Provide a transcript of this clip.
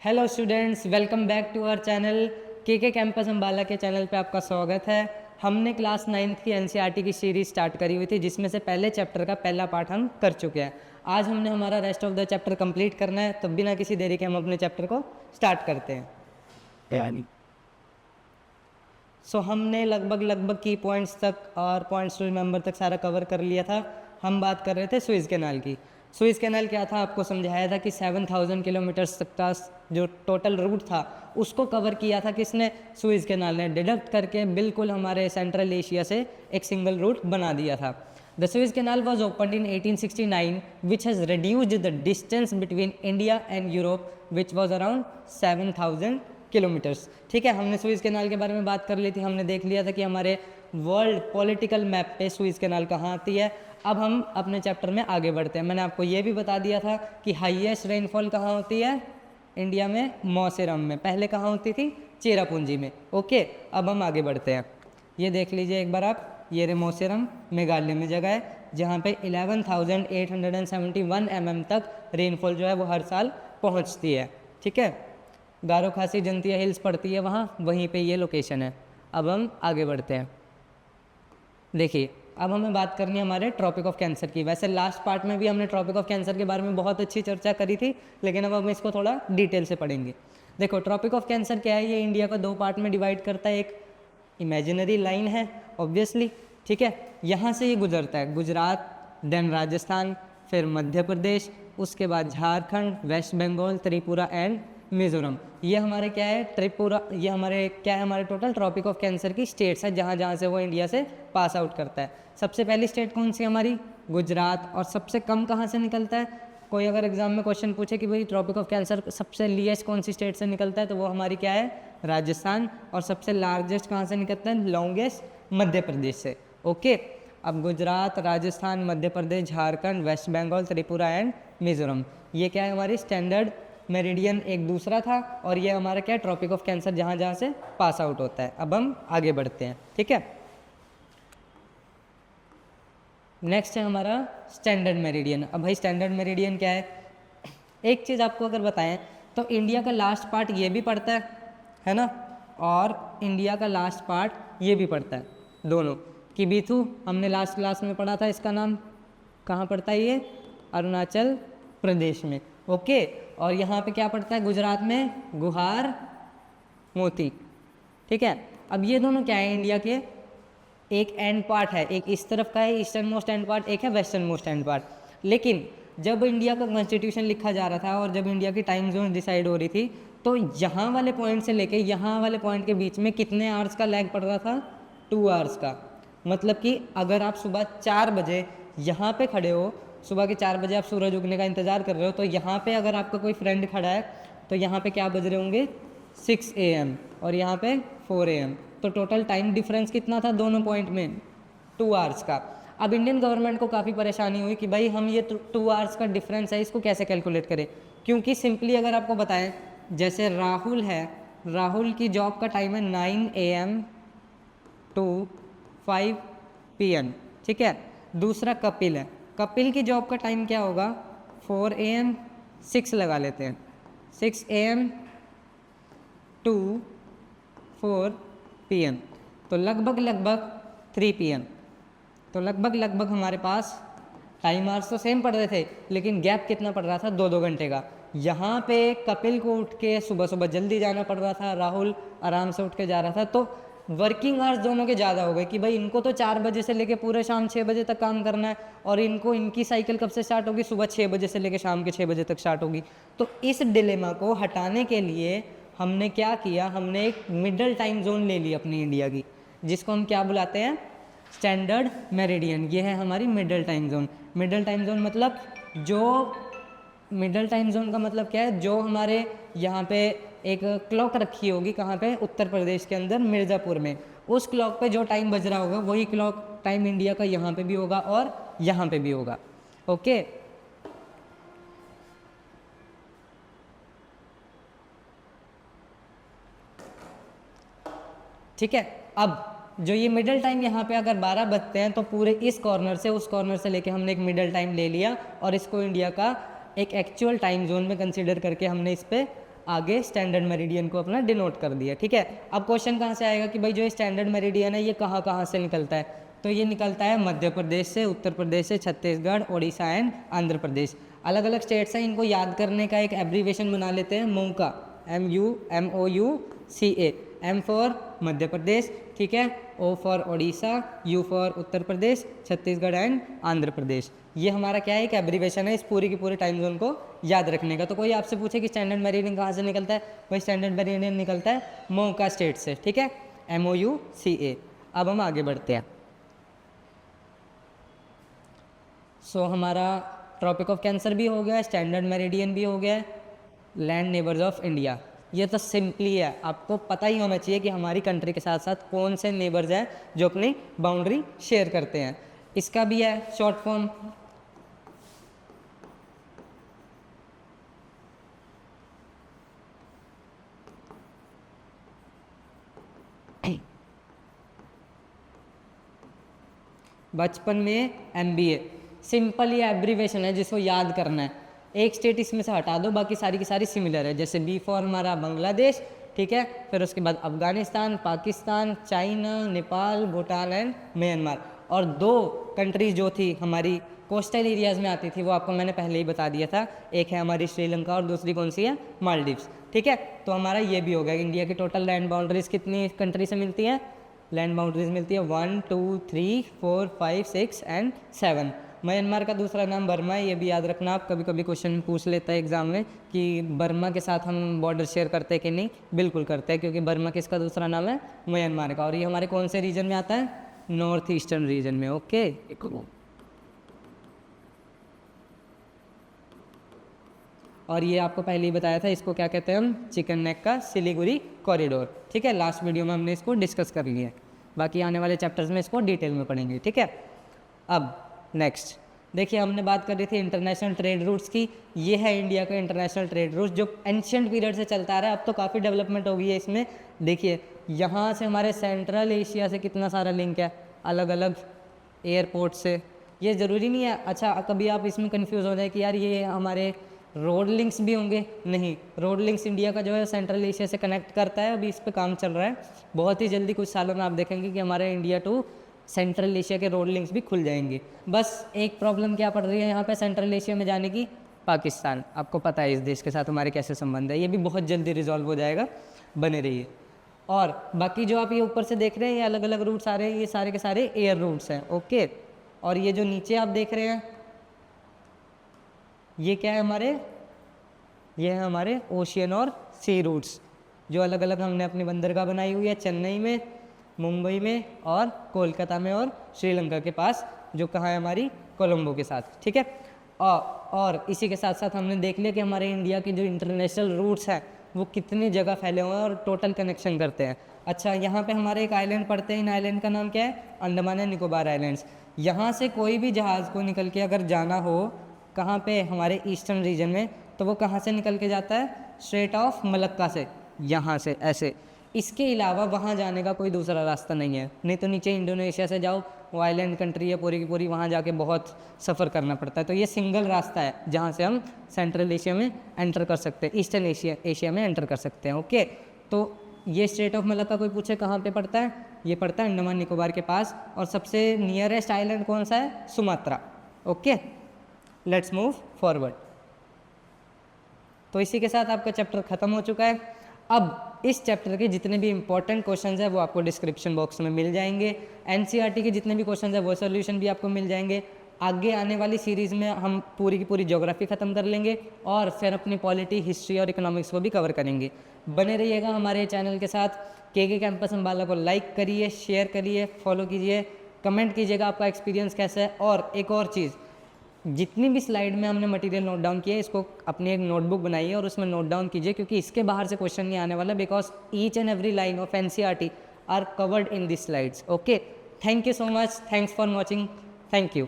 Hello students, welcome back to our channel के campus Ambala के channel पे आपका स्वागत है। हमने क्लास 9th की एनसीईआरटी की सीरीज स्टार्ट करी हुई थी, जिसमें से पहले चैप्टर का पहला पार्ट हम कर चुके हैं। आज हमने हमारा rest of the chapter complete करना है, तब बिना किसी देरी के हम अपने चैप्टर को स्टार्ट करते हैं। सो हमने लगभग की पॉइंट्स तक और पॉइंट्स टू रिमेंबर तक सारा कवर कर लिया था। हम बात कर रहे थे सुएज़ कैनाल की। सुएज़ कैनाल क्या था, आपको समझाया था कि 7000 किलोमीटर्स तक का जो टोटल रूट था उसको कवर किया था किसने, सुएज़ कैनाल ने। डिडक्ट करके बिल्कुल हमारे सेंट्रल एशिया से एक सिंगल रूट बना दिया था। The Suez canal was open in 1869 which has reduced the distance between India and Europe which was around 7000 kilometres. ठीक है, हमने सुएज़ कैनाल के बारे में बात कर ली थी। हमने देख लिया था कि हमारे वर्ल्ड पॉलिटिकल मैप पे सुएज़ कैनाल कहाँ आती है। अब हम अपने चैप्टर में आगे बढ़ते हैं। मैंने आपको ये भी बता दिया था कि हाईएस्ट रेनफॉल कहाँ होती है इंडिया में, मौसेरम में। पहले कहाँ होती थी, चेरापूंजी में। ओके, अब हम आगे बढ़ते हैं। ये देख लीजिए एक बार आप, ये रे मौसेरम मेघालय में जगह है, जहाँ पे 11,871 mm तक रेनफॉल जो है वो हर साल पहुँचती है। ठीक है, गारो खासी जंतिया हिल्स पड़ती है वहाँ, वहीं पे ये लोकेशन है। अब हम आगे बढ़ते हैं। देखिए, अब हमें बात करनी है हमारे ट्रॉपिक ऑफ कैंसर की। वैसे लास्ट पार्ट में भी हमने ट्रॉपिक ऑफ कैंसर के बारे में बहुत अच्छी चर्चा करी थी, लेकिन अब हम इसको थोड़ा डिटेल से पढ़ेंगे। देखो, ट्रॉपिक ऑफ कैंसर क्या है, ये इंडिया को 2 पार्ट में डिवाइड करता है। एक इमेजिनरी लाइन है ऑब्वियसली, ठीक है, यहाँ से ये गुजरता है, गुजरात, देन राजस्थान, फिर मध्य प्रदेश, उसके बाद झारखंड, वेस्ट बंगाल, त्रिपुरा एंड मिजोरम। ये हमारे क्या है, त्रिपुरा, ये हमारे क्या है, हमारे टोटल ट्रॉपिक ऑफ कैंसर की स्टेट्स है, जहाँ जहाँ से वो इंडिया से पास आउट करता है। सबसे पहली स्टेट कौन सी हमारी, गुजरात। और सबसे कम कहाँ से निकलता है, कोई अगर एग्जाम में क्वेश्चन पूछे कि भाई ट्रॉपिक ऑफ कैंसर सबसे लीस्ट कौन सी स्टेट से निकलता है, तो वो हमारी क्या है, राजस्थान। और सबसे लार्जेस्ट कहाँ से निकलता है, लॉन्गेस्ट, मध्य प्रदेश से। ओके, अब गुजरात, राजस्थान, मध्य प्रदेश, झारखंड, वेस्ट बंगाल, त्रिपुरा एंड मिजोरम, ये क्या है, हमारी स्टैंडर्ड मेरिडियन एक दूसरा था। और ये हमारा क्या है, ट्रॉपिक ऑफ कैंसर जहाँ जहाँ से पास आउट होता है। अब हम आगे बढ़ते हैं। ठीक है, नेक्स्ट है हमारा स्टैंडर्ड मेरिडियन। अब भाई स्टैंडर्ड मेरिडियन क्या है, एक चीज़ आपको अगर बताएं तो इंडिया का लास्ट पार्ट ये भी पड़ता है ना, और इंडिया का लास्ट पार्ट ये भी पड़ता है, दोनों। किबीथू हमने लास्ट क्लास में पढ़ा था, इसका नाम कहाँ पड़ता है, ये अरुणाचल प्रदेश में। ओके, और यहाँ पे क्या पड़ता है, गुजरात में गुहार मोती। ठीक है, अब ये दोनों क्या है, इंडिया के एक एंड पार्ट है, एक इस तरफ का है ईस्टर्न मोस्ट एंड पार्ट, एक है वेस्टर्न मोस्ट एंड पार्ट। लेकिन जब इंडिया का कॉन्स्टिट्यूशन लिखा जा रहा था और जब इंडिया की टाइम जोन डिसाइड हो रही थी, तो यहाँ वाले पॉइंट से लेके यहाँ वाले पॉइंट के बीच में कितने आवर्स का लैग पड़ रहा था, 2 आवर्स का। मतलब कि अगर आप सुबह 4 बजे यहाँ पे खड़े हो, सुबह के 4 बजे आप सूरज उगने का इंतज़ार कर रहे हो, तो यहाँ पे अगर आपका कोई फ्रेंड खड़ा है तो यहाँ पे क्या बज रहे होंगे, 6 AM, और यहाँ पे 4 AM। तो टोटल टाइम डिफरेंस कितना था दोनों पॉइंट में, 2 आवर्स का। अब इंडियन गवर्नमेंट को काफ़ी परेशानी हुई कि भाई हम ये 2 आवर्स का डिफरेंस है, इसको कैसे कैलकुलेट करें। क्योंकि सिंपली अगर आपको बताएं, जैसे राहुल है, राहुल की जॉब का टाइम है 9 AM to 5 PM। ठीक है, दूसरा कपिल है, कपिल की जॉब का टाइम क्या होगा, 4 AM, 6 लगा लेते हैं, 6 AM to 4 PM, तो लगभग 3 PM। तो लगभग हमारे पास टाइम आवर्स तो सेम पड़ रहे थे, लेकिन गैप कितना पड़ रहा था, 2-2 घंटे का। यहाँ पे कपिल को उठ के सुबह जल्दी जाना पड़ रहा था, राहुल आराम से उठ के जा रहा था। तो वर्किंग आवर्स दोनों के ज़्यादा हो गए कि भाई इनको तो 4 बजे से लेके पूरे शाम 6 बजे तक काम करना है, और इनको इनकी साइकिल कब से स्टार्ट होगी, सुबह 6 बजे से लेके शाम के 6 बजे तक स्टार्ट होगी। तो इस डिलेमा को हटाने के लिए हमने क्या किया, हमने एक मिडल टाइम जोन ले ली अपनी इंडिया की, जिसको हम क्या बुलाते हैं, स्टैंडर्ड मेरिडियन। ये है हमारी middle time zone. Middle time zone मतलब जो, मिडल टाइम जोन का मतलब क्या है, जो हमारे यहाँ पे एक क्लॉक रखी होगी, कहाँ पे, उत्तर प्रदेश के अंदर मिर्ज़ापुर में, उस क्लॉक पे जो टाइम बज रहा होगा वही क्लॉक टाइम इंडिया का यहाँ पे भी होगा और यहाँ पे भी होगा। ओके, ठीक है। अब जो ये मिडल टाइम यहाँ पे अगर 12 बजते हैं, तो पूरे इस कॉर्नर से उस कॉर्नर से लेके हमने एक मिडल टाइम ले लिया और इसको इंडिया का एक एक्चुअल टाइम जोन में कंसीडर करके हमने इस पर आगे स्टैंडर्ड मेरिडियन को अपना डिनोट कर दिया। ठीक है, अब क्वेश्चन कहाँ से आएगा कि भाई जो स्टैंडर्ड मेरिडियन है ये कहाँ कहाँ से निकलता है, तो ये निकलता है मध्य प्रदेश से, उत्तर प्रदेश से, छत्तीसगढ़, उड़ीसा एंड आंध्र प्रदेश। अलग अलग स्टेट्स हैं, इनको याद करने का एक एब्रीवेशन बना लेते हैं, MOUCA, MUMOUCA। M for Madhya Pradesh, ठीक है, O for Orissa, U for Uttar Pradesh, Chhattisgarh and Andhra Pradesh. ये हमारा क्या है, एक एब्रीवेशन है इस पूरी की पूरी टाइम जोन को याद रखने का। तो कोई आपसे पूछे कि स्टैंडर्ड मेरिडियन कहाँ से निकलता है, वही स्टैंडर्ड मेरिडियन निकलता है MOUCA स्टेट से। ठीक है, MOUCA। अब हम आगे बढ़ते हैं। सो हमारा ट्रॉपिक ऑफ कैंसर भी हो गया, स्टैंडर्ड मेरिडियन भी हो गया, लैंड नेबर्स ऑफ इंडिया। ये तो सिंपली है, आपको पता ही होना चाहिए कि हमारी कंट्री के साथ साथ कौन से नेबर्स हैं जो अपनी बाउंड्री शेयर करते हैं। इसका भी है शॉर्ट फॉर्म, बचपन में MBA। सिंपल ये एब्रीवेशन है जिसको याद करना है। एक स्टेट इसमें से हटा दो, बाकी सारी की सारी सिमिलर है। जैसे B फॉर हमारा बांग्लादेश, ठीक है, फिर उसके बाद Afghanistan, Pakistan, China, Nepal, Bhutan and Myanmar. और 2 कंट्रीज जो थी हमारी कोस्टल एरियाज़ में आती थी वो आपको मैंने पहले ही बता दिया था, एक है हमारी श्रीलंका और दूसरी कौन सी है, मालदीव्स। ठीक है, तो हमारा ये भी हो गया। इंडिया की टोटल लैंड बाउंड्रीज कितनी कंट्री से मिलती हैं, लैंड बाउंड्रीज मिलती है 1 2 3 4 5 6 एंड 7। म्यांमार का दूसरा नाम बर्मा है, ये भी याद रखना आप, कभी कभी क्वेश्चन पूछ लेता है एग्जाम में कि बर्मा के साथ हम बॉर्डर शेयर करते हैं कि नहीं। बिल्कुल करते हैं, क्योंकि बर्मा किसका दूसरा नाम है, म्यांमार का। और ये हमारे कौन से रीजन में आता है, नॉर्थ ईस्टर्न रीजन में। ओके, और ये आपको पहले ही बताया था, इसको क्या कहते हैं हम, चिकन नेक का सिलीगुड़ी कॉरिडोर। ठीक है, लास्ट वीडियो में हमने इसको डिस्कस कर लिया है, बाकी आने वाले चैप्टर्स में इसको डिटेल में पढ़ेंगे। ठीक है, अब नेक्स्ट देखिए, हमने बात कर रही थी इंटरनेशनल ट्रेड रूट्स की। ये है इंडिया का इंटरनेशनल ट्रेड रूट जो एंशियंट पीरियड से चलता आ रहा है। अब तो काफ़ी डेवलपमेंट हो गई है इसमें। देखिए यहाँ से हमारे सेंट्रल एशिया से कितना सारा लिंक है, अलग अलग एयरपोर्ट से। ये ज़रूरी नहीं है, अच्छा कभी आप इसमें कन्फ्यूज़ हो जाए कि यार ये हमारे रोड लिंक्स भी होंगे, नहीं, रोड लिंक्स इंडिया का जो है सेंट्रल एशिया से कनेक्ट करता है। अभी इस पर काम चल रहा है, बहुत ही जल्दी कुछ सालों में आप देखेंगे कि हमारे इंडिया टू सेंट्रल एशिया के रोड लिंक्स भी खुल जाएंगे। बस एक प्रॉब्लम क्या पड़ रही है यहाँ पे सेंट्रल एशिया में जाने की, पाकिस्तान। आपको पता है इस देश के साथ हमारे कैसे संबंध है, ये भी बहुत जल्दी रिजॉल्व हो जाएगा, बने रहिए। और बाकी जो आप ये ऊपर से देख रहे हैं ये अलग अलग रूट्स आ रहे हैं, ये सारे के सारे एयर रूट्स हैं। ओके, और ये जो नीचे आप देख रहे हैं ये क्या है हमारे, ये है हमारे ओशियन और सी रूट्स, जो अलग अलग हमने अपनी बंदरगाह बनाई हुई है, चेन्नई में, मुंबई में और कोलकाता में और श्रीलंका के पास, जो कहाँ है हमारी कोलंबो के साथ। ठीक है, और इसी के साथ साथ हमने देख लिया कि हमारे इंडिया के जो इंटरनेशनल रूट्स हैं वो कितनी जगह फैले हुए हैं और टोटल कनेक्शन करते हैं। अच्छा, यहाँ पे हमारे एक आइलैंड पड़ते हैं, इन आइलैंड का नाम क्या है, अंडमान एंड निकोबार आइलैंड्स। यहाँ से कोई भी जहाज़ को निकल के अगर जाना हो कहाँ पे, हमारे ईस्टर्न रीजन में, तो वो कहाँ से निकल के जाता है, स्ट्रेट ऑफ मलक्का से, यहाँ से ऐसे। इसके अलावा वहाँ जाने का कोई दूसरा रास्ता नहीं है। नहीं तो नीचे इंडोनेशिया से जाओ, वो आइलैंड कंट्री है पूरी की पूरी, वहाँ जाके बहुत सफ़र करना पड़ता है। तो ये सिंगल रास्ता है जहाँ से हम सेंट्रल एशिया में एंटर कर सकते हैं, ईस्टर्न एशिया में एंटर कर सकते हैं। ओके, तो ये स्ट्रेट ऑफ मलक्का कोई पूछे कहाँ पे पड़ता है, ये पड़ता है अंडमान निकोबार के पास। और सबसे नियरेस्ट आइलैंड कौन सा है, Sumatra. Okay, let's move forward. तो इसी के साथ आपका चैप्टर ख़त्म हो चुका है। अब इस चैप्टर के जितने भी इंपॉर्टेंट क्वेश्चंस हैं वो आपको डिस्क्रिप्शन बॉक्स में मिल जाएंगे। एनसीईआरटी के जितने भी क्वेश्चंस हैं वो सॉल्यूशन भी आपको मिल जाएंगे। आगे आने वाली सीरीज़ में हम पूरी की पूरी ज्योग्राफी ख़त्म कर लेंगे और फिर अपनी पॉलिटी, हिस्ट्री और इकोनॉमिक्स को भी कवर करेंगे। बने रहिएगा हमारे चैनल के साथ। के कैंपस अम्बाला को लाइक करिए, शेयर करिए, फॉलो कीजिए, कमेंट कीजिएगा आपका एक्सपीरियंस कैसा है। और एक और चीज़, जितनी भी स्लाइड में हमने मटेरियल नोट डाउन किया है इसको अपनी एक नोटबुक बनाइए और उसमें नोट डाउन कीजिए, क्योंकि इसके बाहर से क्वेश्चन नहीं आने वाला, because each and every line of NCERT are covered in this slides. Okay, thank you so much, thanks for watching, thank you.